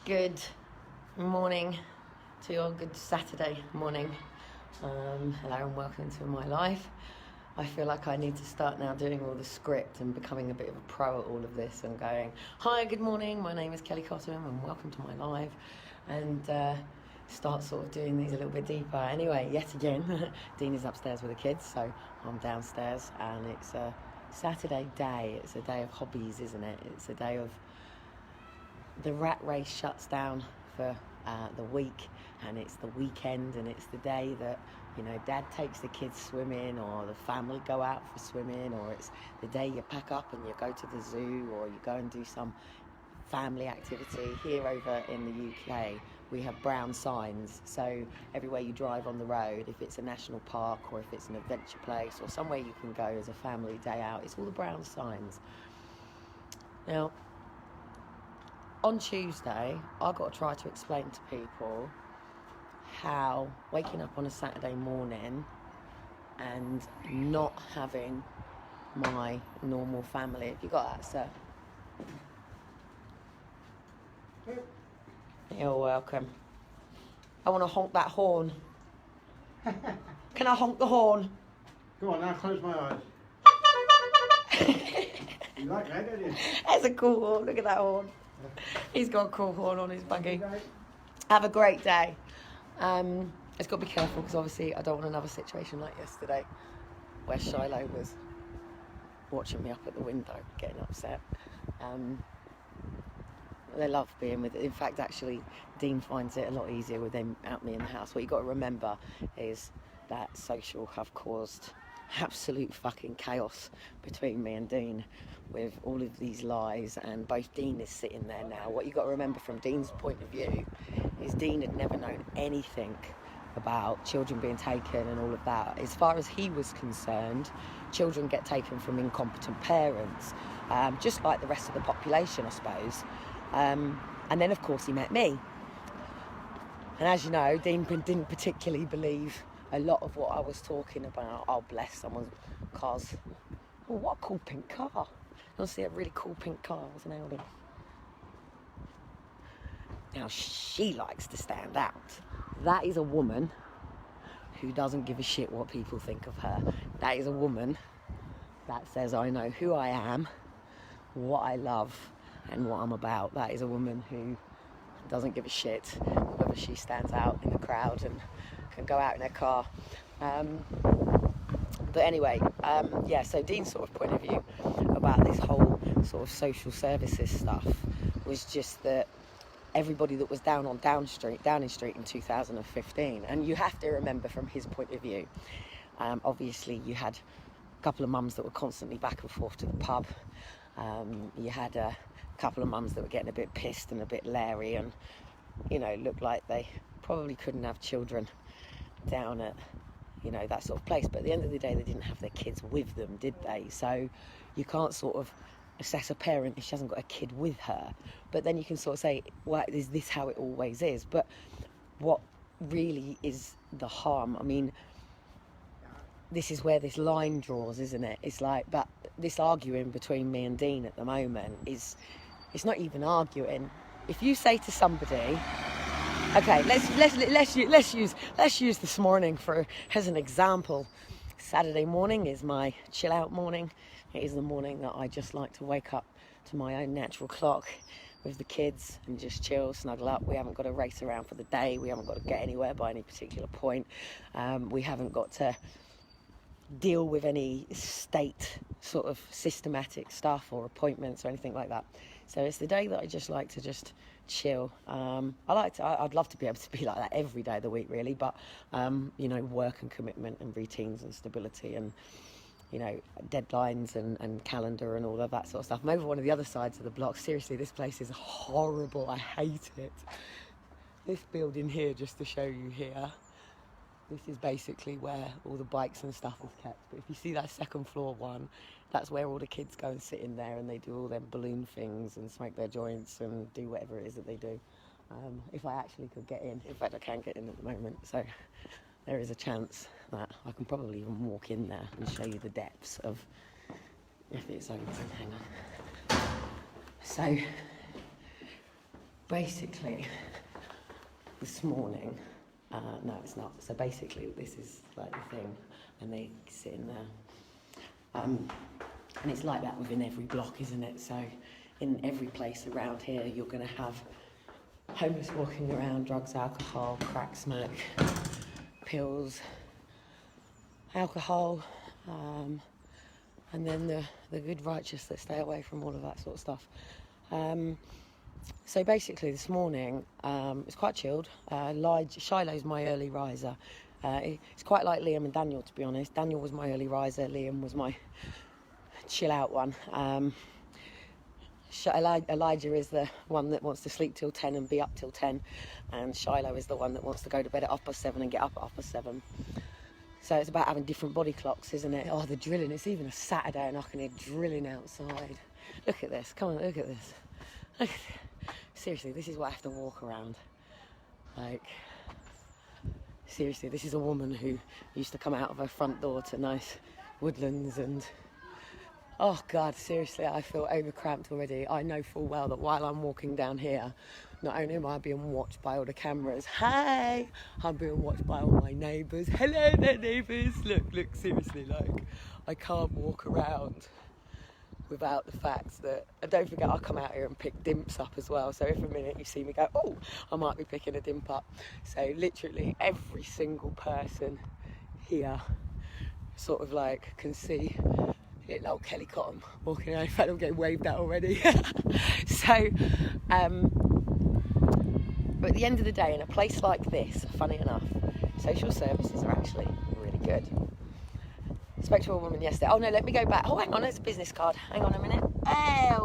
Good morning to your good Saturday morning. Hello and welcome to my life. I feel like I need to start now doing all the script and becoming a bit of a pro at all of this and going, hi, good morning, my name is Kelly Cottam and welcome to my life. And start sort of doing these a little bit deeper. Anyway, yet again, Dean is upstairs with the kids, so I'm downstairs, and it's a Saturday day. It's a day of hobbies, isn't it? It's a day of the rat race shuts down for the week, and it's the weekend, and it's the day that, you know, Dad takes the kids swimming, or the family go out for swimming, or it's the day you pack up and you go to the zoo, or you go and do some family activity. Here over in the UK, we have brown signs, so everywhere you drive on the road, if it's a national park or if it's an adventure place or somewhere you can go as a family day out, it's all the brown signs. Now, on Tuesday, I've got to try to explain to people how waking up on a Saturday morning and not having my normal family. Have you got that, sir? You're welcome. I want to honk that horn. Can I honk the horn? Go on now, close my eyes. You like that, don't you? That's a cool horn. Look at that horn. He's got a cool horn on his buggy. Have a great day. It's got to be careful because obviously I don't want another situation like yesterday where Shiloh was watching me up at the window getting upset. They love being with it. In fact, actually, Dean finds it a lot easier with them out me in the house. What you've got to remember is that social have caused absolute fucking chaos between me and Dean with all of these lies, and both Dean is sitting there now. What you've got to remember from Dean's point of view is Dean had never known anything about children being taken and all of that. As far as he was concerned, children get taken from incompetent parents, just like the rest of the population, I suppose. And then, of course, he met me. And as you know, Dean didn't particularly believe a lot of what I was talking about. Oh, bless someone's cars. Oh, what a cool pink car. I see a really cool pink car. What's an Audi? Now, she likes to stand out. That is a woman who doesn't give a shit what people think of her. That is a woman that says, I know who I am, what I love, and what I'm about. That is a woman who doesn't give a shit whether she stands out in the crowd and can go out in her car. But anyway, so Dean's sort of point of view about this whole sort of social services stuff was just that everybody that was down in Downing Street in 2015, and you have to remember from his point of view, obviously you had a couple of mums that were constantly back and forth to the pub. You had a couple of mums that were getting a bit pissed and a bit leery, and, you know, looked like they probably couldn't have children down at, you know, that sort of place. But at the end of the day, they didn't have their kids with them, did they? So you can't sort of assess a parent if she hasn't got a kid with her. But then you can sort of say, well, is this how it always is? But what really is the harm? I mean, this is where this line draws, isn't it? It's like, but this arguing between me and Dean at the moment is, it's not even arguing. If you say to somebody, okay, let's use this morning as an example. Saturday morning is my chill out morning. It is the morning that I just like to wake up to my own natural clock with the kids and just chill, snuggle up. We haven't got to race around for the day. We haven't got to get anywhere by any particular point. We haven't got to deal with any state sort of systematic stuff or appointments or anything like that. So it's the day that I just like to just chill. I'd love to be able to be like that every day of the week, really, but you know, work and commitment and routines and stability and, you know, deadlines and calendar and all of that sort of stuff. I'm over one of the other sides of the block. Seriously, this place is horrible. I hate it. This building here, just to show you here, this is basically where all the bikes and stuff is kept. But if you see that second floor one, that's where all the kids go and sit in there and they do all them balloon things and smoke their joints and do whatever it is that they do. If I actually could get in. In fact, I can get in at the moment. So there is a chance that I can probably even walk in there and show you the depths of, if it's open. Hang on. So basically, this morning, no, it's not. So basically, this is like the thing, and they sit in there. And it's like that within every block, isn't it? So in every place around here, you're going to have homeless walking around, drugs, alcohol, crack, smoke, pills, alcohol, and then the good righteous that stay away from all of that sort of stuff. So basically this morning, it's quite chilled. Shiloh's my early riser. It's quite like Liam and Daniel, to be honest. Daniel was my early riser, Liam was my chill out one. Elijah is the one that wants to sleep till 10 and be up till 10, and Shiloh is the one that wants to go to bed at 7:30 and get up at 7:30. So it's about having different body clocks, isn't it? Oh, the drilling. It's even a Saturday and I can hear drilling outside. Look at this. Come on, look at this. Look at this. Seriously, this is what I have to walk around. Like, seriously, this is a woman who used to come out of her front door to nice woodlands and... Oh, God, seriously, I feel overcramped already. I know full well that while I'm walking down here, not only am I being watched by all the cameras, hey, I'm being watched by all my neighbours. Hello there, neighbours. Look, seriously, like, I can't walk around without the fact that... And don't forget, I'll come out here and pick dimps up as well. So if a minute you see me go, oh, I might be picking a dimp up. So literally every single person here sort of like can see... little old Kelly Cotton walking around. In fact, I'm getting waved at already. So, but at the end of the day, in a place like this, funny enough, social services are actually really good. I spoke to a woman yesterday. Oh no, let me go back. Oh, hang on, there's a business card. Hang on a minute. Hang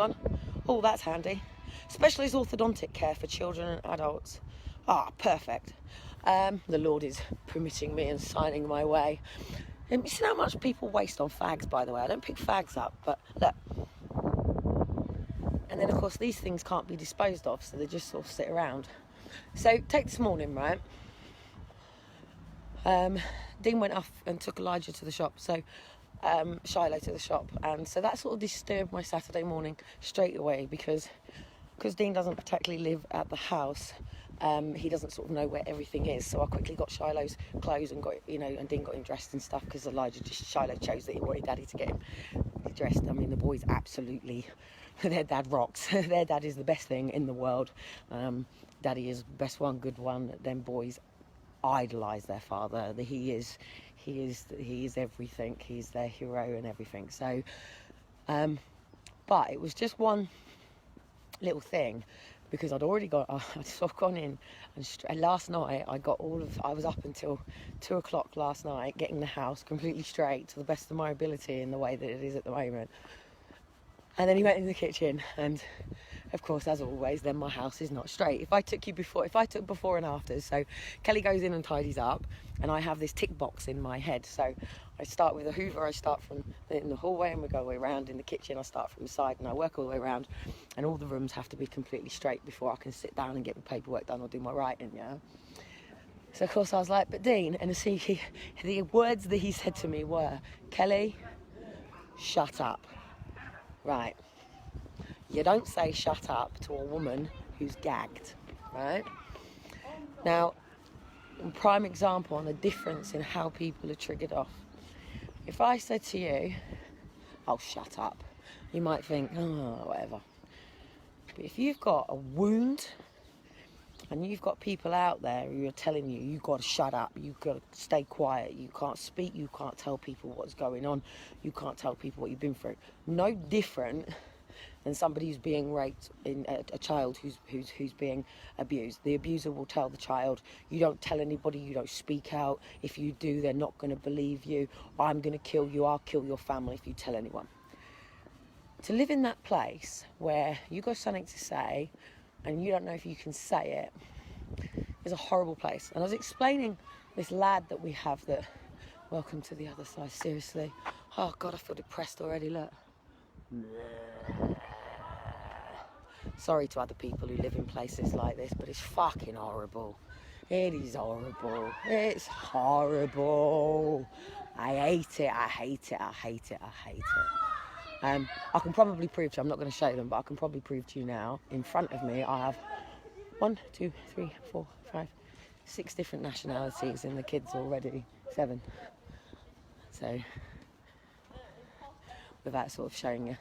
on. Oh, that's handy. Specialist orthodontic care for children and adults. Ah, perfect. The Lord is permitting me and signing my way. And you see how much people waste on fags, by the way. I don't pick fags up, but look. And then, of course, these things can't be disposed of, so they just sort of sit around. So, take this morning, right? Dean went off and took Elijah to the shop, so Shiloh to the shop. And so that sort of disturbed my Saturday morning straight away because Dean doesn't particularly live at the house. He doesn't sort of know where everything is, so I quickly got Shiloh's clothes and got, and Dean got him dressed and stuff because Shiloh chose that he wanted Daddy to get him dressed. I mean, the boys absolutely, their dad rocks. Their dad is the best thing in the world. Daddy is best one, good one. Them boys idolise their father. He is everything. He's their hero and everything. So, but it was just one little thing. Because I'd sort of gone in, and last night I was up until 2 o'clock last night getting the house completely straight to the best of my ability in the way that it is at the moment. And then he went in the kitchen, and of course, as always, then my house is not straight. If I took before and afters, so Kelly goes in and tidies up, and I have this tick box in my head. So I start with a hoover, I start from in the hallway, and we go all the way around. In the kitchen, I start from the side, and I work all the way around, and all the rooms have to be completely straight before I can sit down and get my paperwork done or do my writing, yeah? So, of course, I was like, but Dean, and the words that he said to me were, Kelly, shut up. Right. You don't say shut up to a woman who's gagged, right? Now, a prime example on the difference in how people are triggered off. If I said to you, oh, shut up, you might think, oh, whatever. But if you've got a wound and you've got people out there who are telling you, you've got to shut up, you've got to stay quiet, you can't speak, you can't tell people what's going on, you can't tell people what you've been through. No different than somebody who's being raped, a child who's being abused. The abuser will tell the child, you don't tell anybody, you don't speak out. If you do, they're not going to believe you. I'm going to kill you, I'll kill your family if you tell anyone. To live in that place where you got something to say and you don't know if you can say it is a horrible place. And I was explaining this lad that we have that, welcome to the other side, seriously. Oh God, I feel depressed already, look. Sorry to other people who live in places like this, but it's fucking horrible. It is horrible. It's horrible. I hate it. I can probably prove to you, I'm not going to show them, but I can probably prove to you now, in front of me, I have 1, 2, 3, 4, 5, 6 different nationalities, and the kids already 7. So, without sort of showing you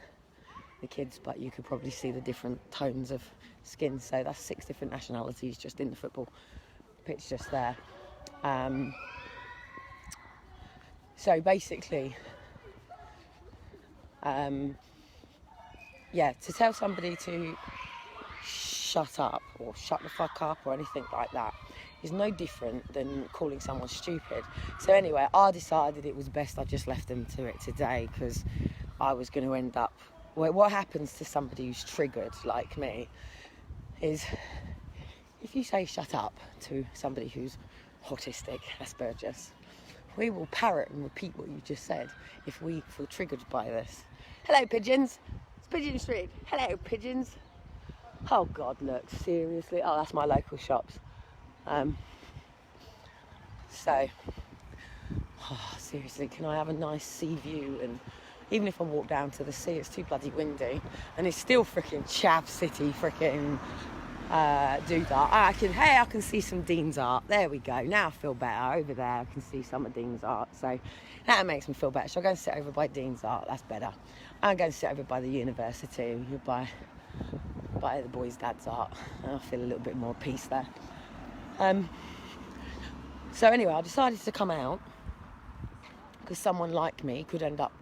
the kids, but you could probably see the different tones of skin. So that's 6 different nationalities just in the football pitch just there. So basically, to tell somebody to shut up or shut the fuck up or anything like that is no different than calling someone stupid. So anyway, I decided it was best I just left them to it today, because I was going to end up... Well, what happens to somebody who's triggered like me is, if you say shut up to somebody who's autistic, Asperger's, we will parrot and repeat what you just said if we feel triggered by this. Hello, pigeons. It's Pigeon Street. Hello, pigeons. Oh, God, look, seriously. Oh, that's my local shops. Seriously, can I have a nice sea view? And even if I walk down to the sea, it's too bloody windy. And it's still freaking Chav City freaking doodah. I can see some Dean's art. There we go. Now I feel better. Over there, I can see some of Dean's art. So that makes me feel better. So I'll go and sit over by Dean's art. That's better. I'll go and sit over by the university, by the boys' dad's art. I feel a little bit more peace there. So anyway, I decided to come out because someone like me could end up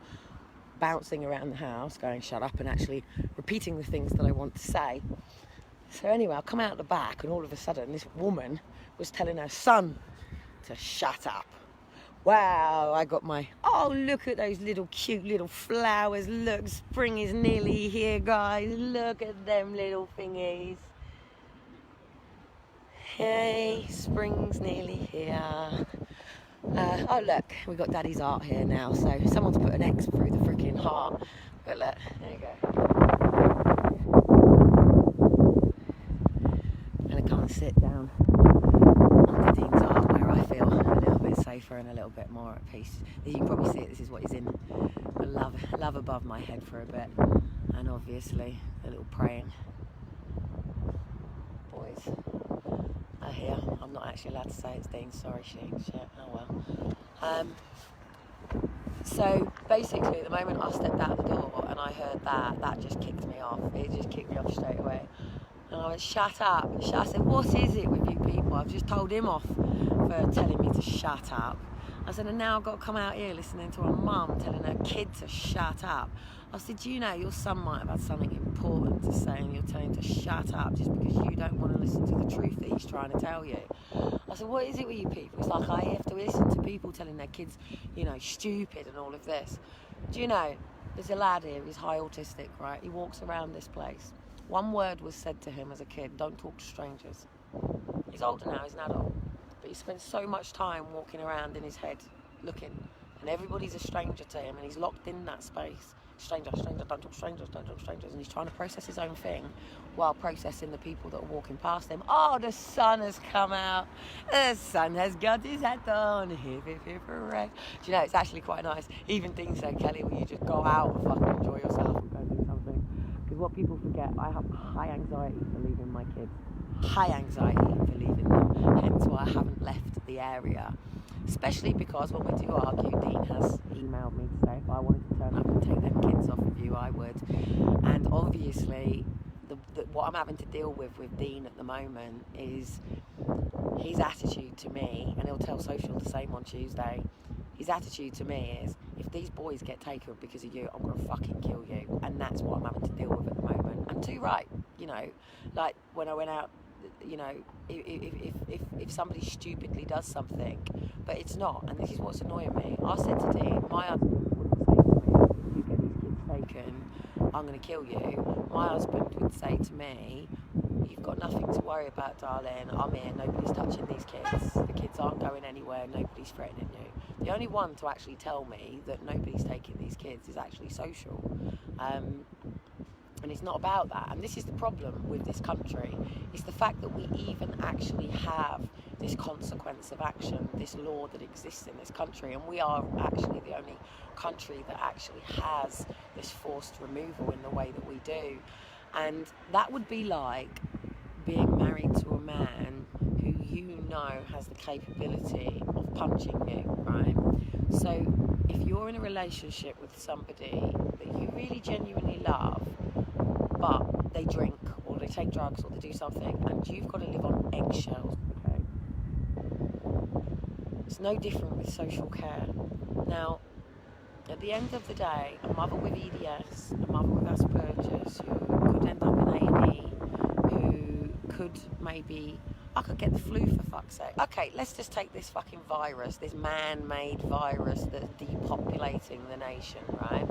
bouncing around the house, going shut up, and actually repeating the things that I want to say. So anyway, I come out the back, and all of a sudden this woman was telling her son to shut up. Wow, I got my, oh, look at those little cute little flowers. Look, spring is nearly here, guys. Look at them little thingies. Hey, spring's nearly here. Oh, look, we've got Daddy's art here now. So someone's put an X through the freaking heart. But look, there you go. I'm going to come and sit down under Dean's art, where I feel a little bit safer and a little bit more at peace. You can probably see it, this is what he's in. A love above my head for a bit. And obviously, a little praying. Boys are here. I'm not actually allowed to say it's Dean, sorry, shit, oh well. So basically, the moment I stepped out the door and I heard that just kicked me off. It just kicked me off straight away. And I went, shut up. I said, what is it with you people? I've just told him off for telling me to shut up. I said, and now I've got to come out here listening to a mum telling her kid to shut up. I said, do you know your son might have had something important to say and you're telling him to shut up just because you don't want to listen to the truth that he's trying to tell you? I said, what is it with you people? It's like I have to listen to people telling their kids, stupid and all of this. Do you know, there's a lad here, he's high autistic, right? He walks around this place. One word was said to him as a kid, don't talk to strangers. He's older now, he's an adult. But he spends so much time walking around in his head, looking. And everybody's a stranger to him, and he's locked in that space. Stranger, don't talk strangers, don't talk strangers. And he's trying to process his own thing while processing the people that are walking past him. Oh, the sun has come out. The sun has got his hat on. Hip, hip, hip, hooray. Do you know, it's actually quite nice. Even Dean said, Kelly, will you just go out and fucking enjoy yourself and go do something? Because what people forget, I have high anxiety for leaving my kids. High anxiety for leaving them. Hence why I haven't left the area. Especially because when we do argue, Dean has emailed me to say if I wanted to turn up and take them kids off of you, I would. And obviously, what I'm having to deal with Dean at the moment is his attitude to me, and he'll tell Social the same on Tuesday. His attitude to me is, if these boys get taken because of you, I'm going to fucking kill you. And that's what I'm having to deal with at the moment. And too right, like when I went out, if somebody stupidly does something, but it's not, and this is what's annoying me. I said to Dean, my husband wouldn't say to me, if you get these kids taken, I'm going to kill you. My husband would say to me, you've got nothing to worry about, darling. I'm here, nobody's touching these kids. The kids aren't going anywhere, nobody's threatening you. The only one to actually tell me that nobody's taking these kids is actually Social. And it's not about that. And this is the problem with this country. It's the fact that we even actually have this consequence of action, this law that exists in this country. And we are actually the only country that actually has this forced removal in the way that we do. And that would be like being married to a man who you know has the capability of punching you, right? So if you're in a relationship with somebody that you really genuinely love, but they drink or they take drugs or they do something, and you've got to live on eggshells, okay? It's no different with social care. Now, at the end of the day, a mother with EDS, a mother with Asperger's, who could end up in A&E, who could maybe, I could get the flu for fuck's sake. Okay, let's just take this fucking virus, this man-made virus that's depopulating the nation, right?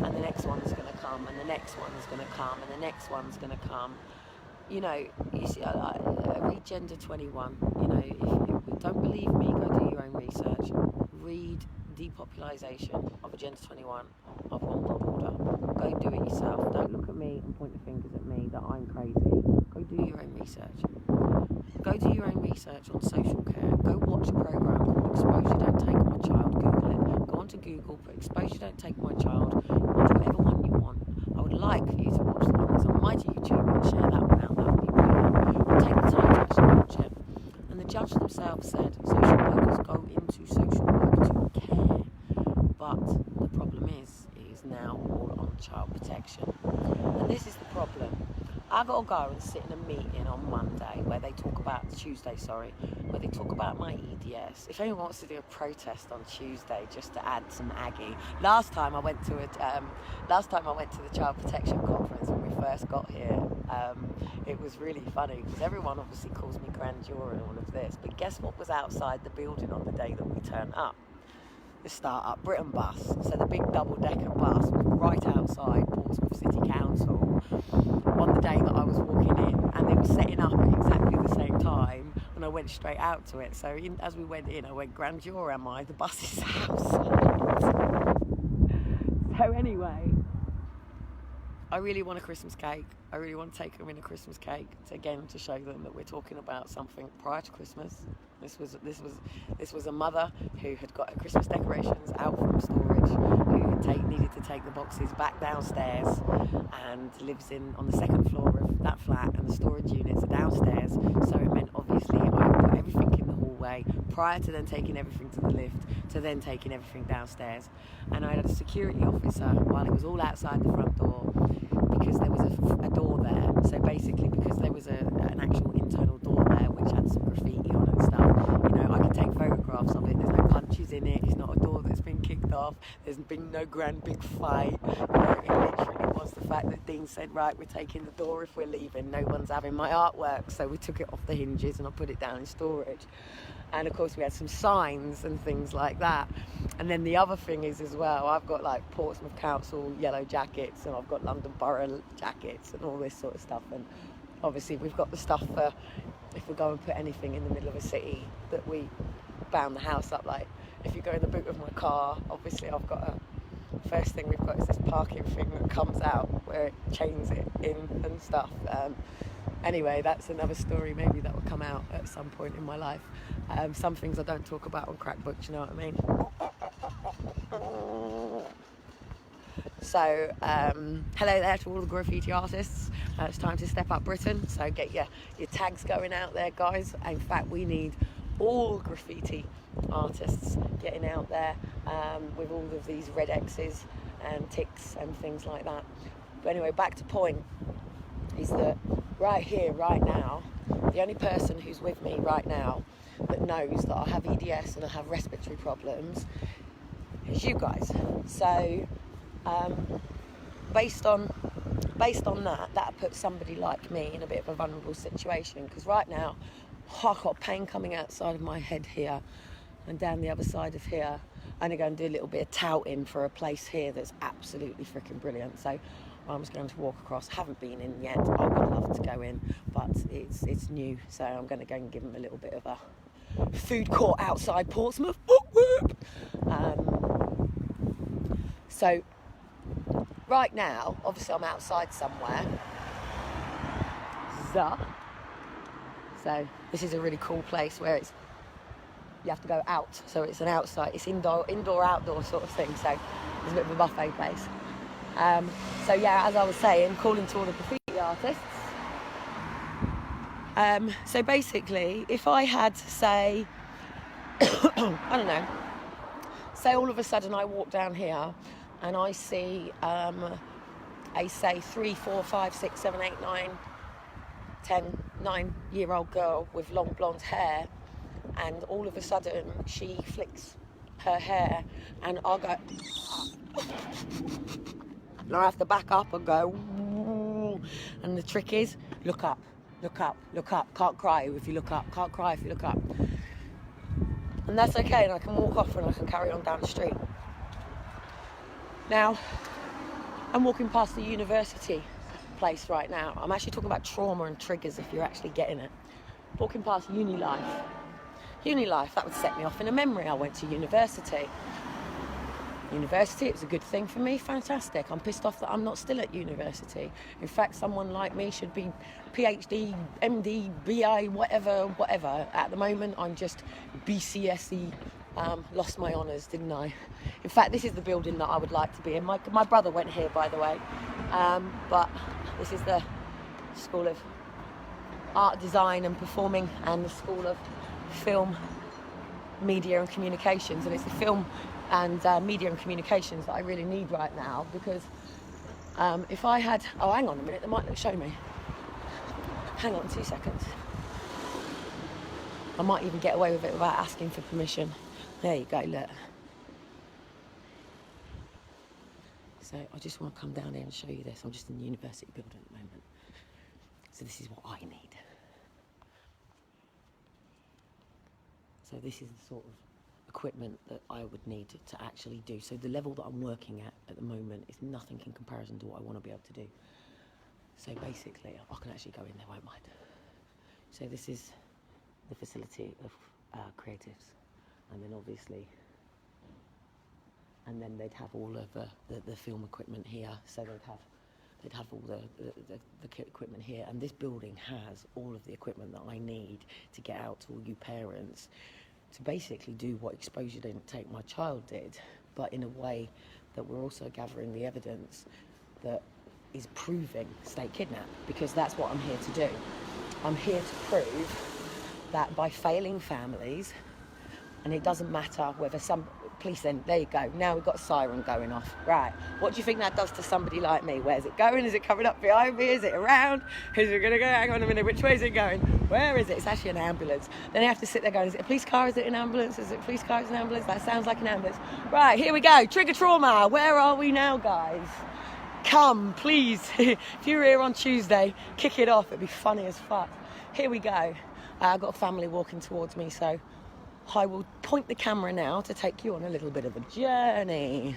And the next one's going to come, and the next one's going to come, and the next one's going to come. You know, you see, I read Gender 21. You know, if you don't believe me, go do your own research. Read Depopulation of Agenda 21 of One World Order. Go do it yourself. Don't look at me and point the fingers at me that I'm crazy. Go do your own research. Go do your own research on social care. Go watch a programme called Exposure Don't Take My Child. Google it. Go onto Google, put Exposure Don't Take My Child. Watch whatever one you want. I would like for you to watch the one that's on my YouTube and share that one out. That would be brilliant. But take the time to actually watch it. And the judge themselves said social workers go into social work to care. But the problem is, it is now all on child protection. And this is the problem. I got to go and sit in a meeting on Monday where they talk about, where they talk about my EDS. If anyone wants to do a protest on Tuesday just to add some Aggie. Last time I went to the Child Protection Conference when we first got here, it was really funny because everyone obviously calls me grandeur and all of this. But guess what was outside the building on the day that we turned up? The Start-up Britain bus. So the big double-decker bus was right outside Portsmouth City Council on the day that I was walking in, and they were setting up at exactly the same time, and I went straight out to it. So as we went in, I went, grandeur am I? The bus is outside. So anyway, I really want a Christmas cake. I really want to take them in a Christmas cake to show them that we're talking about something prior to Christmas. This was a mother who had got her Christmas decorations out from storage, who needed to take the boxes back downstairs, and lives on the second floor of that flat, and the storage units are downstairs. So it meant obviously I put everything in the hallway prior to then taking everything to the lift, to then taking everything downstairs. And I had a security officer while it was all outside the front door, because there was a door there. So basically, because there was an actual internal door there which had some graffiti on and stuff, you know, I can take photographs of it. There's no punches in it. It's not a door that's been kicked off. There's been no grand big fight. You know, it literally was the fact that Dean said, right, we're taking the door if we're leaving. No one's having my artwork. So we took it off the hinges and I put it down in storage. And of course we had some signs and things like that. And then the other thing is as well, I've got like Portsmouth Council yellow jackets, and I've got London Borough jackets and all this sort of stuff. And obviously we've got the stuff for if we go and put anything in the middle of a city that we bound the house up. Like if you go in the boot of my car, obviously I've got first thing we've got is this parking thing that comes out where it chains it in and stuff. Anyway, that's another story. Maybe that will come out at some point in my life. Some things I don't talk about on Crackbook, you know what I mean? So, hello there to all the graffiti artists. It's time to step up Britain. So get your tags going out there, guys. In fact, we need all graffiti artists getting out there with all of these red X's and ticks and things like that. But anyway, back to point is that right here, right now, the only person who's with me right now that knows that I have EDS and I have respiratory problems is you guys. So based on that puts somebody like me in a bit of a vulnerable situation, because right now I've got pain coming outside of my head here and down the other side of here. I'm going to go and do a little bit of touting for a place here that's absolutely freaking brilliant. So I'm just going to walk across. Haven't been in yet. I would love to go in, but it's new. So I'm going to go and give them a little bit of a food court outside Portsmouth. So right now, obviously I'm outside somewhere. So this is a really cool place where you have to go out. So it's an outside, it's indoor, outdoor sort of thing. So it's a bit of a buffet place. So yeah, as I was saying, calling to all the graffiti artists. So basically, if I had, say, I don't know, say all of a sudden I walk down here and I see a, say, 3, 4, 5, 6, 7, 8, 9, 10, 9-year-old girl with long blonde hair, and all of a sudden she flicks her hair, and I'll go, and I have to back up and go, woo. And the trick is, look up, look up, look up. Can't cry if you look up, can't cry if you look up. And that's okay, and I can walk off and I can carry on down the street. Now, I'm walking past the university place right now. I'm actually talking about trauma and triggers, if you're actually getting it. Walking past Uni Life. Uni Life, that would set me off in a memory. I went to university. It was a good thing for me, fantastic. I'm pissed off that I'm not still at university. In fact, someone like me should be PhD, MD, BI, whatever. At the moment, I'm just BCSE. Lost my honours, didn't I? In fact, this is the building that I would like to be in. My brother went here, by the way. But this is the School of Art, Design and Performing, and the School of Film, Media and Communications. And it's the film and media and communications that I really need right now, because if I had... Oh, hang on a minute, they might show me. Hang on 2 seconds. I might even get away with it without asking for permission. There you go, look. So I just want to come down here and show you this. I'm just in the university building at the moment. So this is what I need. So this is the sort of equipment that I would need to actually do. So the level that I'm working at the moment is nothing in comparison to what I want to be able to do. So basically, I can actually go in there, won't mind. So this is the facility of creatives. And then obviously, and then they'd have all of the film equipment here. So they'd have all the equipment here. And this building has all of the equipment that I need to get out to all you parents to basically do what Exposure Didn't Take My Child did, but in a way that we're also gathering the evidence that is proving state kidnap, because that's what I'm here to do. I'm here to prove that by failing families, and it doesn't matter whether some police, then there you go, now we've got a siren going off. Right, what do you think that does to somebody like me? Where's it going? Is it coming up behind me? Is it around? Is it gonna go? Hang on a minute, which way is it going? Where is it? It's actually an ambulance. Then I have to sit there going, is it a police car? Is it an ambulance? Is it a police car? Is it an ambulance? That sounds like an ambulance. Right, here we go, trigger trauma. Where are we now, guys? Come, please. If you're here on Tuesday, kick it off. It'd be funny as fuck. Here we go. I've got a family walking towards me, so I will point the camera now to take you on a little bit of a journey.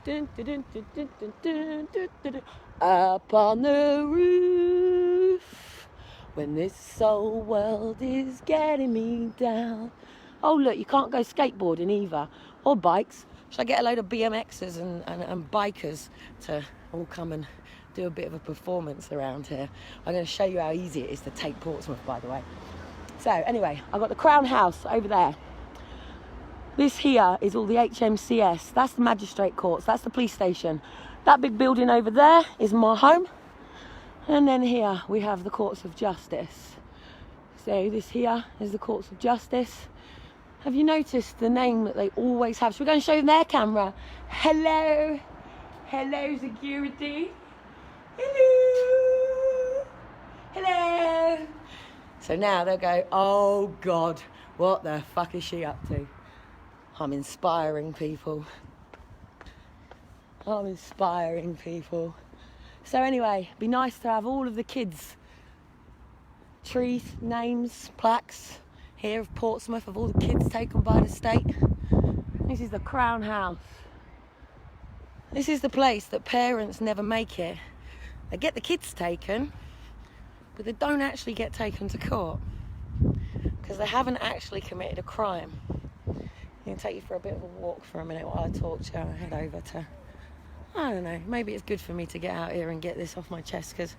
Dun, dun, dun, dun, dun, dun, dun, dun, dun, dun. Up on the roof, when this whole world is getting me down. Oh look, you can't go skateboarding either, or bikes. Should I get a load of BMXers and bikers to all come and do a bit of a performance around here? I'm going to show you how easy it is to take Portsmouth, by the way. So anyway, I've got the Crown House over there. This here is all the HMCS. That's the magistrate courts. That's the police station. That big building over there is my home. And then here we have the courts of justice. So this here is the courts of justice. Have you noticed the name that they always have? Should we go and show them their camera? Hello. Hello, security. Hello. Hello. So now they'll go, oh God, what the fuck is she up to? I'm inspiring people. I'm inspiring people. So anyway, it'd be nice to have all of the kids' trees, names, plaques here of Portsmouth, of all the kids taken by the state. This is the Crown House. This is the place that parents never make it. They get the kids taken, but they don't actually get taken to court because they haven't actually committed a crime. I'm going to take you for a bit of a walk for a minute while I talk to you. I'll head over to I don't know, maybe it's good for me to get out here and get this off my chest, because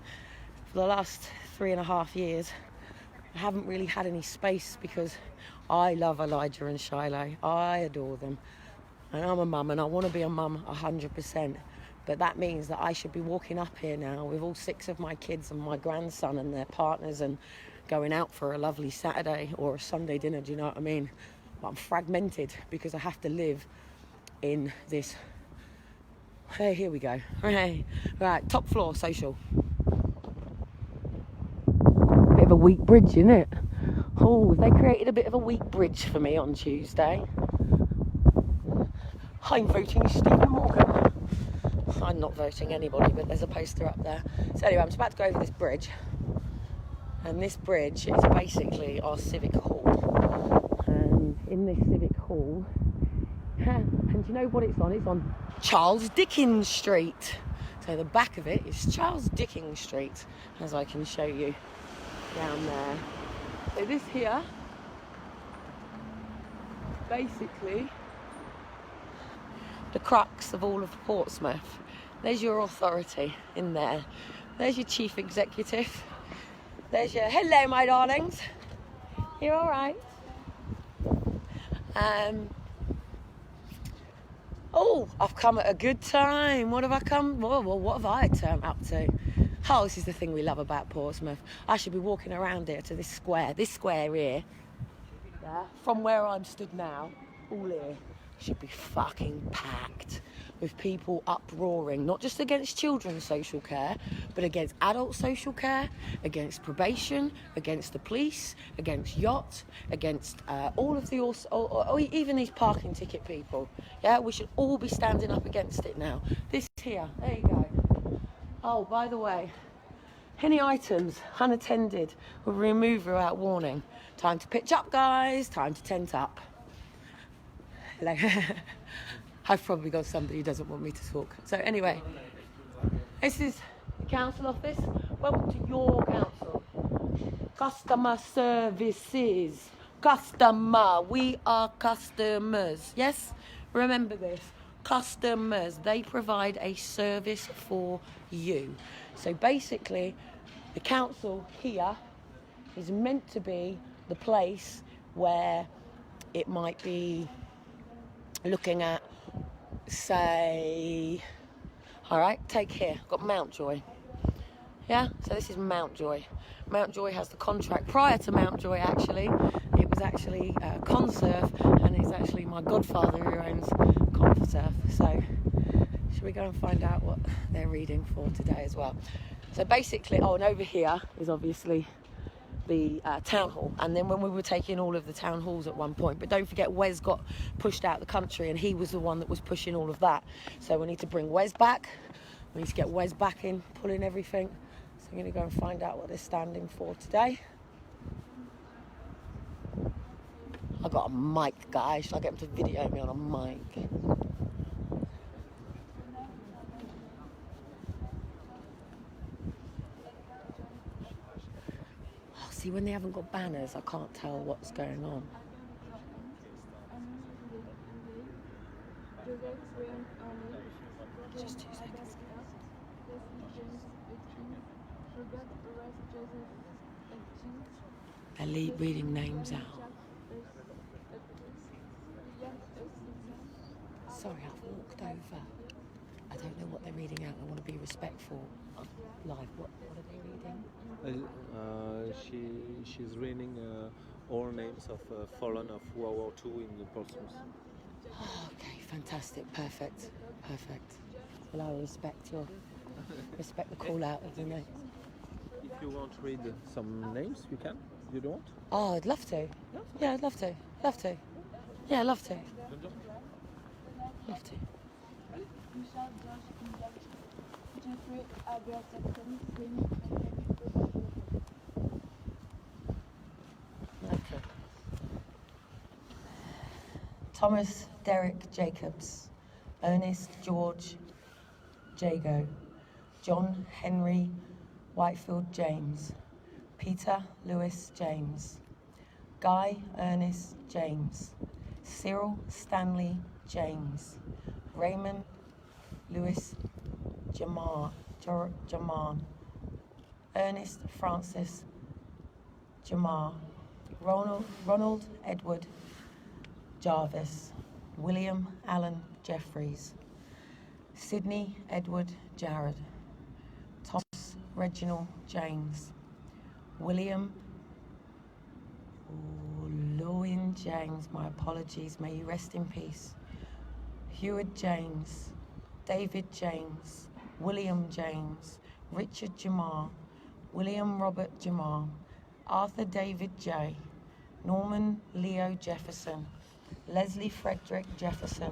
for the last 3.5 years I haven't really had any space, because I love Elijah and Shiloh. I adore them. And I'm a mum, and I want to be a mum 100%. But that means that I should be walking up here now with all 6 of my kids and my grandson and their partners and going out for a lovely Saturday or a Sunday dinner, do you know what I mean? But I'm fragmented because I have to live in this. Hey, here we go. Hey, right, top floor, social. Bit of a weak bridge, isn't it? Oh, they created a bit of a weak bridge for me on Tuesday. I'm voting Stephen Morgan. I'm not voting anybody, but there's a poster up there. So anyway, I'm just about to go over this bridge. And this bridge is basically our civic hall. And in this civic hall, and do you know what it's on? It's on Charles Dickens Street. So the back of it is Charles Dickens Street, as I can show you down there. So this here, basically, the crux of all of Portsmouth. There's your authority in there. There's your chief executive. There's your, hello my darlings. You're all right. Oh, I've come at a good time. What have I come? Well, what have I turned up to? Oh, this is the thing we love about Portsmouth. I should be walking around here to this square here, yeah, from where I'm stood now, all here, should be fucking packed with people uproaring, not just against children's social care, but against adult social care, against probation, against the police, against yacht, against all of the, or even these parking ticket people. Yeah, we should all be standing up against it now. This here, there you go. Oh, by the way, any items unattended will be removed without warning. Time to pitch up, guys. Time to tent up. Like, I've probably got somebody who doesn't want me to talk. So anyway, this is the council office. Welcome to your council. Customer services. Customer. We are customers. Yes? Remember this. Customers. They provide a service for you. So basically, the council here is meant to be the place where it might be looking at, say, all right, take here, I've got Mountjoy. Yeah, so this is Mountjoy. Mountjoy has the contract. Prior to Mountjoy, actually, it was actually Conserve, and it's actually my godfather who owns Conserve. So should we go and find out what they're reading for today as well? So basically, oh, and over here is obviously the town hall, and then when we were taking all of the town halls at one point, but don't forget Wes got pushed out of the country, and he was the one that was pushing all of that. So we need to bring Wes back. We need to get Wes back in, pulling everything. So I'm going to go and find out what they're standing for today. I got a mic, guys. Should I get them to video me on a mic? See, when they haven't got banners, I can't tell what's going on. Just 2 seconds. They're reading names out. Sorry, I've walked over. I don't know what they're reading out. I want to be respectful. Live. What are they reading? She's reading all names of fallen of World War II in Portsmouth. Oh, okay, fantastic, perfect. Well, I respect the call out of the names. If you want to read some names, you can. You don't? Oh, I'd love to. Yeah, I'd love to. Yeah, love to. Okay. Thomas Derek Jacobs, Ernest George Jago, John Henry Whitefield James, Peter Lewis James, Guy Ernest James, Cyril Stanley James, Raymond Louis German, Ernest Francis Jamar, Ronald Edward Jarvis, William Allen Jeffries, Sidney Edward Jarrod, Thomas Reginald James, William Lowen James, my apologies, may you rest in peace, Heward James, David James, William James, Richard Jamar, William Robert Jamar, Arthur David J., Norman Leo Jefferson, Leslie Frederick Jefferson,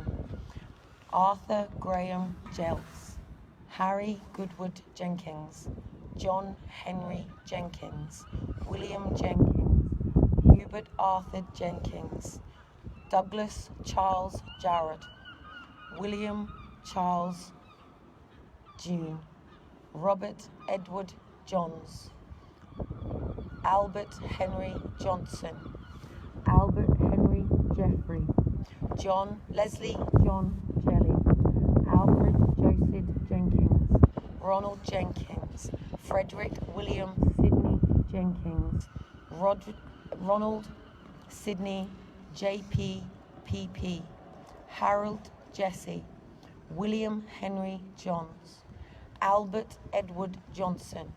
Arthur Graham Jeltz, Harry Goodwood Jenkins, John Henry Jenkins, William Jenkins, Hubert Arthur Jenkins, Douglas Charles Jarrod, William Charles June, Robert Edward Johns, Albert Henry Johnson, Albert Henry Jeffrey, Leslie John Jelly, Alfred Joseph Jenkins, Ronald Jenkins, Frederick William Sidney Jenkins, Ronald Sidney JPPP, Harold Jesse, William Henry Johns, Albert Edward Johnson,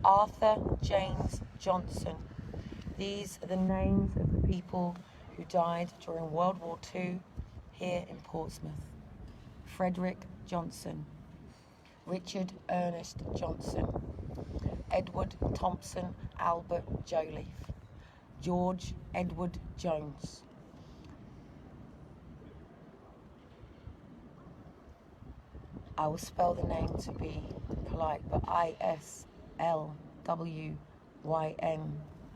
Arthur James Johnson. These are the names of the people who died during World War II here in Portsmouth. Frederick Johnson, Richard Ernest Johnson, Edward Thompson Albert Joliffe, George Edward Jones. I will spell the name to be polite, but ISLWYN.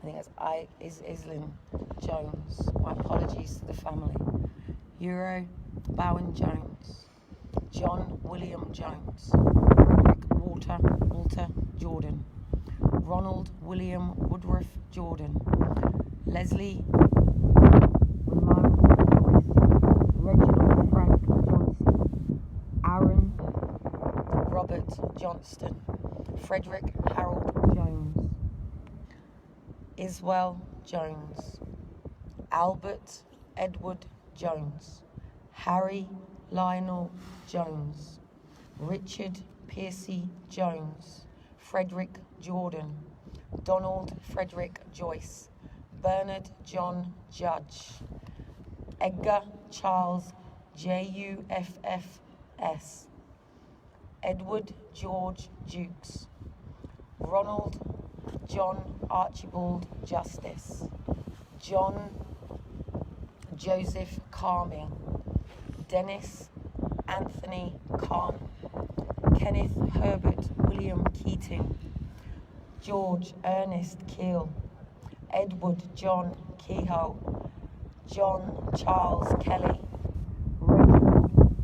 I think that's Islin Jones. My apologies to the family. Euro Bowen Jones, John William Jones, Frederick Walter Jordan, Ronald William Woodruff Jordan, Leslie Ramon Joyce, Reginald Frank Johnson, Aaron Robert Johnston, Frederick Harold Jones, Iswell Jones, Albert Edward Jones, Harry Lionel Jones, Richard Piercy Jones, Frederick Jordan, Donald Frederick Joyce, Bernard John Judge, Edgar Charles Juffs, Edward George Jukes, Ronald John Archibald Justice, John Joseph Carming, Dennis Anthony Kahn, Kenneth Herbert William Keating, George Ernest Keel, Edward John Kehoe, John Charles Kelly, Reginald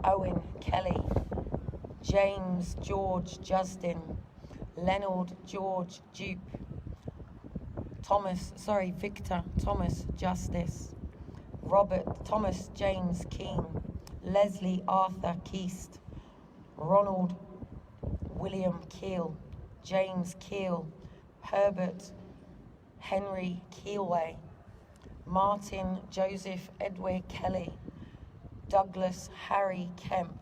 Owen Kelly, James George Justin, Leonard George Dupe, Victor Thomas Justice, Robert Thomas James Keane, Leslie Arthur Keast, Ronald William Keel, James Keel, Herbert Henry Keelway, Martin Joseph Edward Kelly, Douglas Harry Kemp.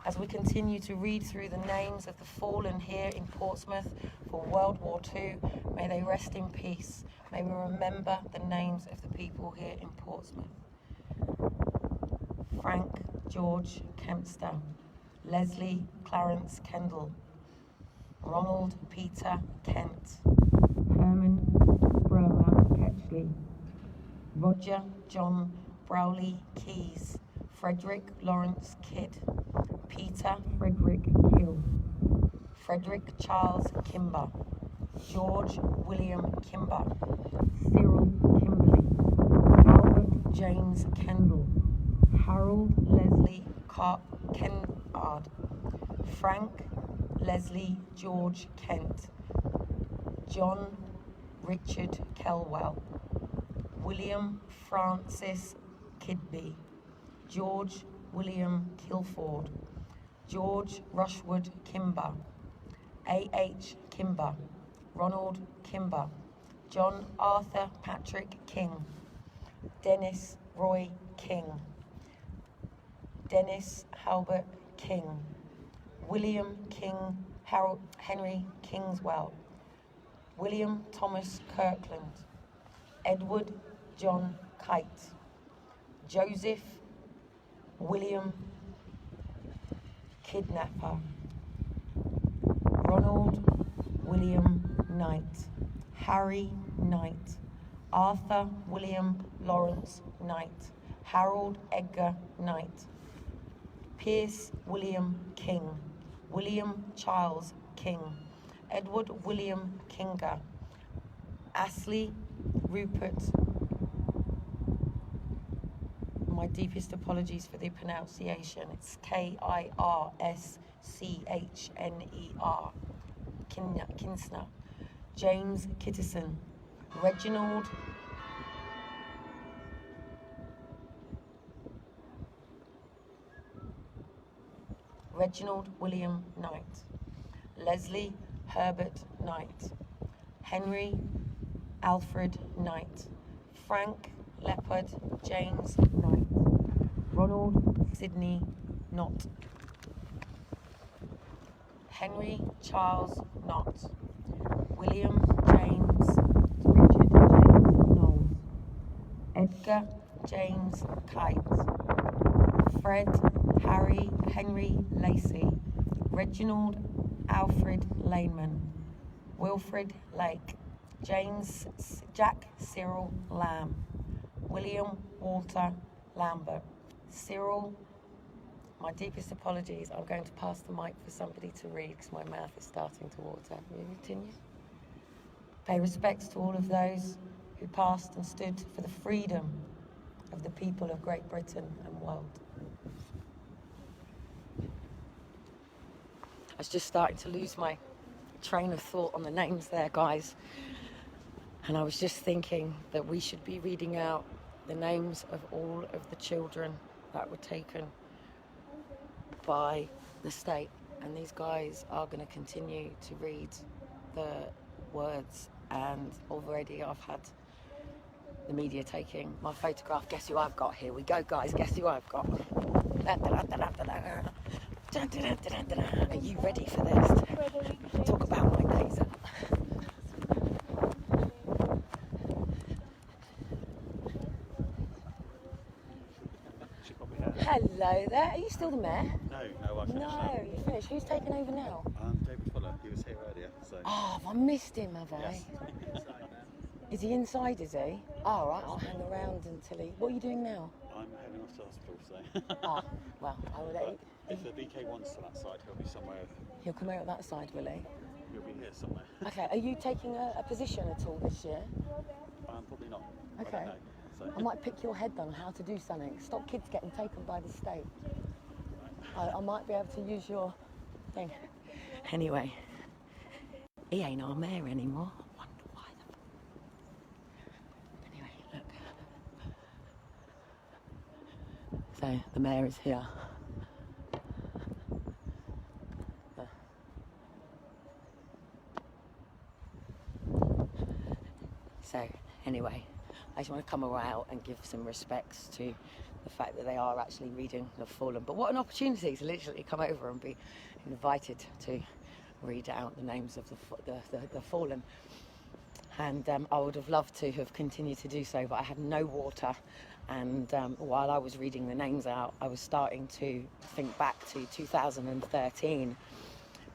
As we continue to read through the names of the fallen here in Portsmouth for World War II, may they rest in peace. May we remember the names of the people here in Portsmouth. Frank George Kempster, Leslie Clarence Kendall, Ronald Peter Kent, Herman Burma Ketchley, Roger John Browley Keys, Frederick Lawrence Kidd, Peter Frederick Kill, Frederick Charles Kimber, George William Kimber, Cyril Kimberley, Albert James Kendall, Harold Leslie Kennard, Frank Leslie George Kent, John Richard Kelwell, William Francis Kidby, George William Kilford, George Rushwood Kimber, A.H. Kimber, Ronald Kimber, John Arthur Patrick King, Dennis Roy King, Dennis Halbert King, William King Harold Henry Kingswell, William Thomas Kirkland, Edward John Kite, Joseph William Kidnapper, Ronald William Knight, Harry Knight, Arthur William Lawrence Knight, Harold Edgar Knight, Pierce William King, William Charles King, Edward William Kinger, Astley Rupert. My deepest apologies for the pronunciation. It's Kirschner. Kinsner. James Kittison. Reginald William Knight, Leslie Herbert Knight, Henry Alfred Knight, Frank Leopard James Knight, Ronald Sidney Knott, Henry Charles Knott, William James Richard James Knowles, Edgar James Kite, Fred Harry Henry Lacey, Reginald Alfred Laneman, Wilfred Lake, Jack Cyril Lamb, William Walter Lambert, Cyril. My deepest apologies. I'm going to pass the mic for somebody to read because my mouth is starting to water. Will you continue? Pay respects to all of those who passed and stood for the freedom of the people of Great Britain and world. I was just starting to lose my train of thought on the names there, guys. And I was just thinking that we should be reading out the names of all of the children that were taken by the state. And these guys are going to continue to read the words. And already I've had the media taking my photograph. Guess who I've got? Here we go, guys. Guess who I've got? Are you ready for this? Talk about my days. Hello there. Are you still the mayor? No, I finished. No, you finished. Who's taking over now? David Fuller. He was here earlier. So. Oh, have I missed him, have I? Yes. Is he inside, is he? All right, I'll hang around until he... What are you doing now? I'm heading off to hospital, so. Ah, well, I will let you... If the BK wants to that side, he'll be somewhere. He'll come out that side, will he? He'll be here somewhere. Okay, are you taking a position at all this year? Probably not. Okay. I don't know. So. I might pick your head on how to do something. Stop kids getting taken by the state. I might be able to use your thing. Anyway, he ain't our mayor anymore. I wonder why. Anyway, look. So the mayor is here. So anyway, I just want to come out and give some respects to the fact that they are actually reading The Fallen. But what an opportunity to literally come over and be invited to read out the names of the Fallen. And I would have loved to have continued to do so, but I had no water. And while I was reading the names out, I was starting to think back to 2013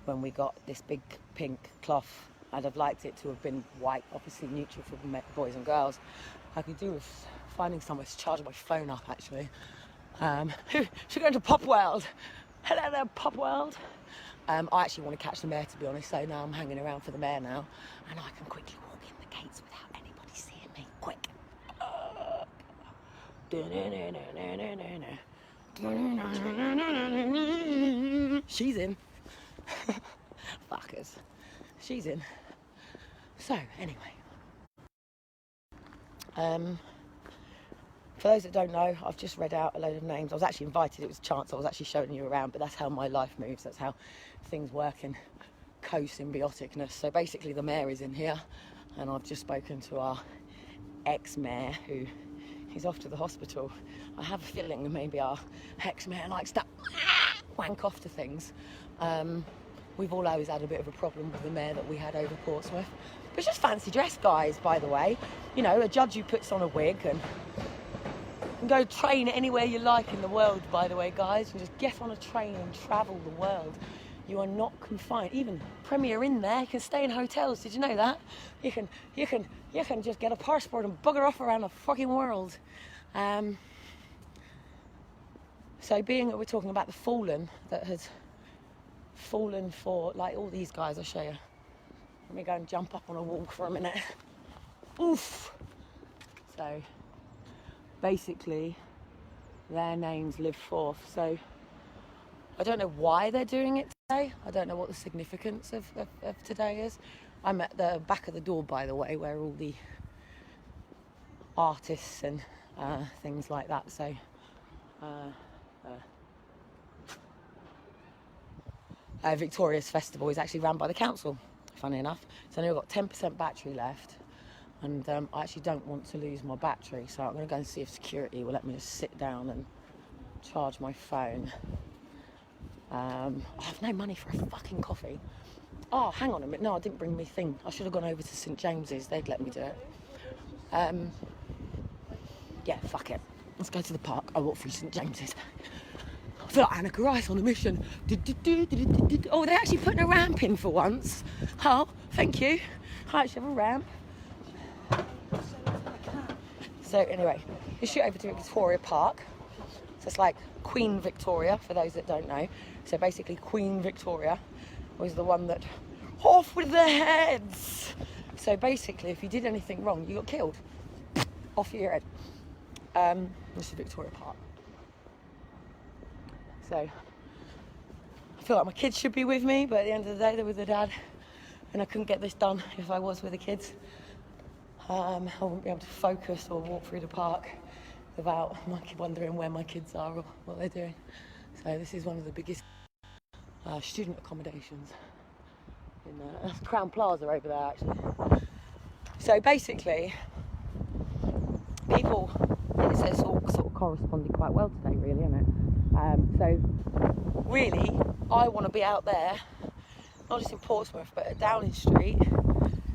when we got this big pink cloth. I'd have liked it to have been white, obviously neutral for boys and girls. I could do with finding somewhere to charge my phone up, actually. Should go into Pop World. Hello there, Pop World. I actually want to catch the mayor, to be honest, so now I'm hanging around for the mayor now. And I can quickly walk in the gates without anybody seeing me. Quick. She's in. Fuckers. She's in. So, anyway. For those that don't know, I've just read out a load of names. I was actually invited, it was a chance, I was actually showing you around, but that's how my life moves, that's how things work in co-symbioticness. So basically the mayor is in here, and I've just spoken to our ex-mayor, who is off to the hospital. I have a feeling that maybe our ex-mayor likes to wank off to things. We've all always had a bit of a problem with the mayor that we had over Portsmouth. But it's just fancy dress, guys, by the way. You know, a judge who puts on a wig and go train anywhere you like in the world, by the way, guys. You just get on a train and travel the world. You are not confined. Even Premier in there, you can stay in hotels. Did you know that? You can just get a passport and bugger off around the fucking world. So being that we're talking about the fallen that has fallen for, like all these guys, I'll show you. Let me go and jump up on a wall for a minute. Oof. So basically their names live forth. So I don't know why they're doing it today. I don't know what the significance of today is. I'm at the back of the door, by the way, where all the artists and things like that. So Victoria's Festival is actually run by the council, funny enough. So I've got 10% battery left, and I actually don't want to lose my battery, so I'm going to go and see if security will let me just sit down and charge my phone. I have no money for a fucking coffee. Oh, hang on a minute. No, I didn't bring my thing. I should have gone over to St James's. They'd let me do it. Yeah, fuck it. Let's go to the park. I walk through St James's. I feel like Annika Rice on a mission. Oh, they're actually putting a ramp in for once. Oh, thank you. I actually have a ramp. So anyway, you shoot over to Victoria Park. So it's like Queen Victoria, for those that don't know. So basically Queen Victoria was the one that, off with their heads. So basically, if you did anything wrong, you got killed. Off your head. This is Victoria Park. So I feel like my kids should be with me, but at the end of the day, they're with their dad, and I couldn't get this done if I was with the kids. I wouldn't be able to focus or walk through the park without wondering where my kids are or what they're doing. So this is one of the biggest student accommodations in Crown Plaza over there, actually. So basically, people, it's all sort of corresponded quite well today, really, isn't it? So really, I want to be out there, not just in Portsmouth, but at Downing Street,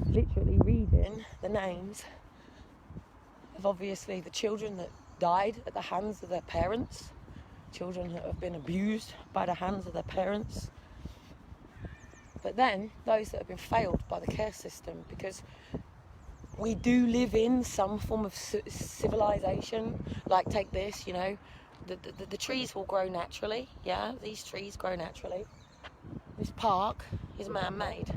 literally reading the names of obviously the children that died at the hands of their parents, children that have been abused by the hands of their parents, but then those that have been failed by the care system, because we do live in some form of civilization. Like, take this, you know, the trees will grow naturally. Yeah, these trees grow naturally. This park is man-made,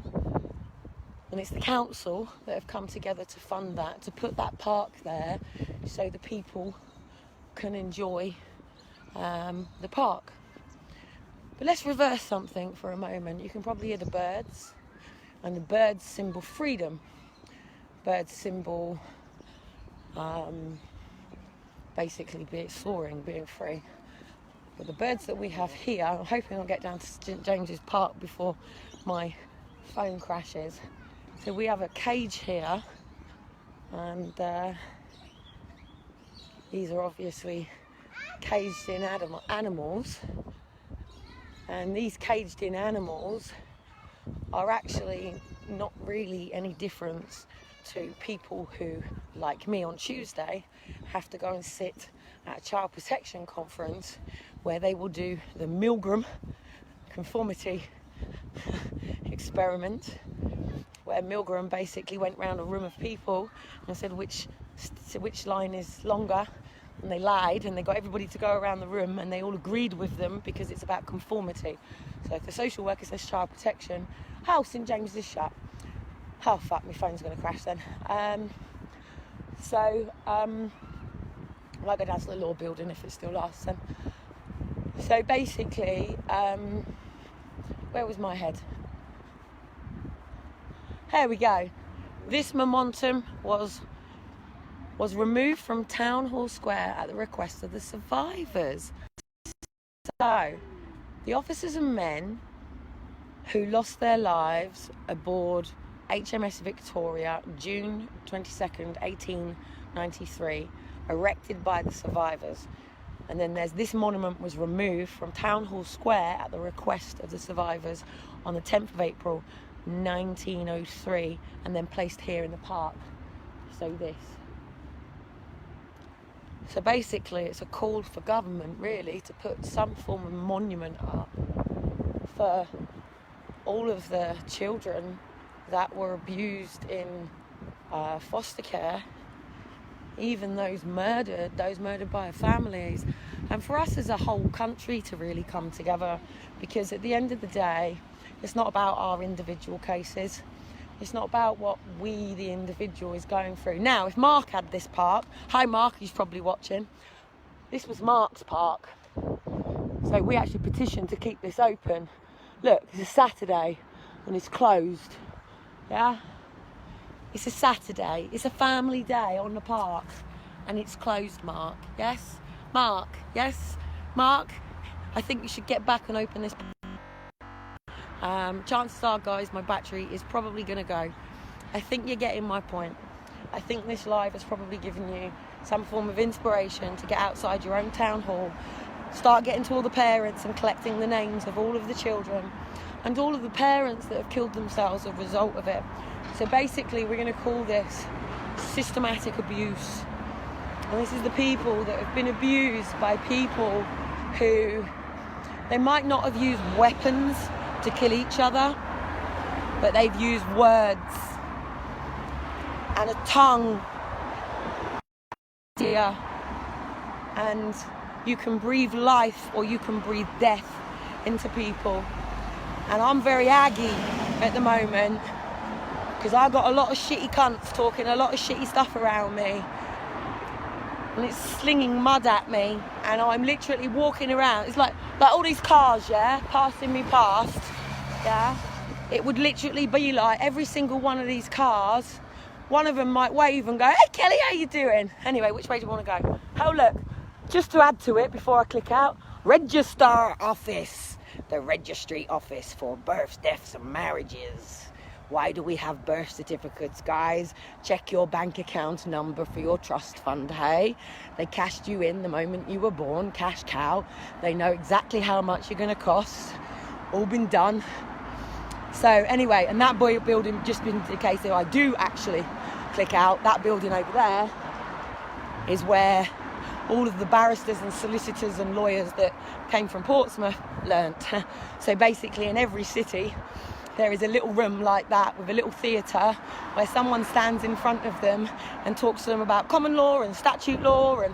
and it's the council that have come together to fund that, to put that park there so the people can enjoy the park. But let's reverse something for a moment. You can probably hear the birds, and the birds symbol freedom. Birds symbol basically soaring, being free. But the birds that we have here, I'm hoping I'll get down to St James's Park before my phone crashes. So we have a cage here, and these are obviously caged in animals, and these caged in animals are actually not really any different to people who, like me on Tuesday, have to go and sit at a child protection conference where they will do the Milgram conformity experiment, where Milgram basically went round a room of people and said which line is longer, and they lied, and they got everybody to go around the room, and they all agreed with them because it's about conformity. So if the social worker says child protection, how St James is shut. Oh fuck, my phone's going to crash then. I'll go down to the law building if it still lasts then. So basically, where was my head? Here we go. This momentum was was removed from Town Hall Square at the request of the survivors. So, the officers and men who lost their lives aboard HMS Victoria, June 22nd, 1893, erected by the survivors. And then this monument was removed from Town Hall Square at the request of the survivors on the 10th of April 1903, and then placed here in the park. So basically it's a call for government really to put some form of monument up for all of the children that were abused in foster care, even those murdered by their families, and for us as a whole country to really come together, because at the end of the day, it's not about our individual cases. It's not about what we, the individual, is going through. Now, if Mark had this park, hi Mark, he's probably watching. This was Mark's park. So we actually petitioned to keep this open. Look, it's a Saturday and it's closed. Yeah? It's a Saturday. It's a family day on the park and it's closed, Mark. Yes? Mark? Yes? Mark? I think you should get back and open this. Chances are, guys, my battery is probably going to go. I think you're getting my point. I think this live has probably given you some form of inspiration to get outside your own town hall, start getting to all the parents and collecting the names of all of the children and all of the parents that have killed themselves as a result of it. So basically we're going to call this systematic abuse. And this is the people that have been abused by people who, they might not have used weapons to kill each other, but they've used words and a tongue. And you can breathe life or you can breathe death into people. And I'm very aggy at the moment because I've got a lot of shitty cunts talking a lot of shitty stuff around me, and it's slinging mud at me, and I'm literally walking around. It's like all these cars, yeah, passing me past, yeah. It would literally be like every single one of these cars, one of them might wave and go, "Hey Kelly, how you doing?" Anyway, which way do you want to go? Oh look, just to add to it before I click out, Register Office, the registry office for births, deaths and marriages. Why do we have birth certificates, guys? Check your bank account number for your trust fund, hey? They cashed you in the moment you were born, cash cow. They know exactly how much you're going to cost. All been done. So anyway, and that building, just in case I do actually click out, that building over there is where all of the barristers and solicitors and lawyers that came from Portsmouth learnt. So basically in every city, there is a little room like that with a little theatre where someone stands in front of them and talks to them about common law and statute law and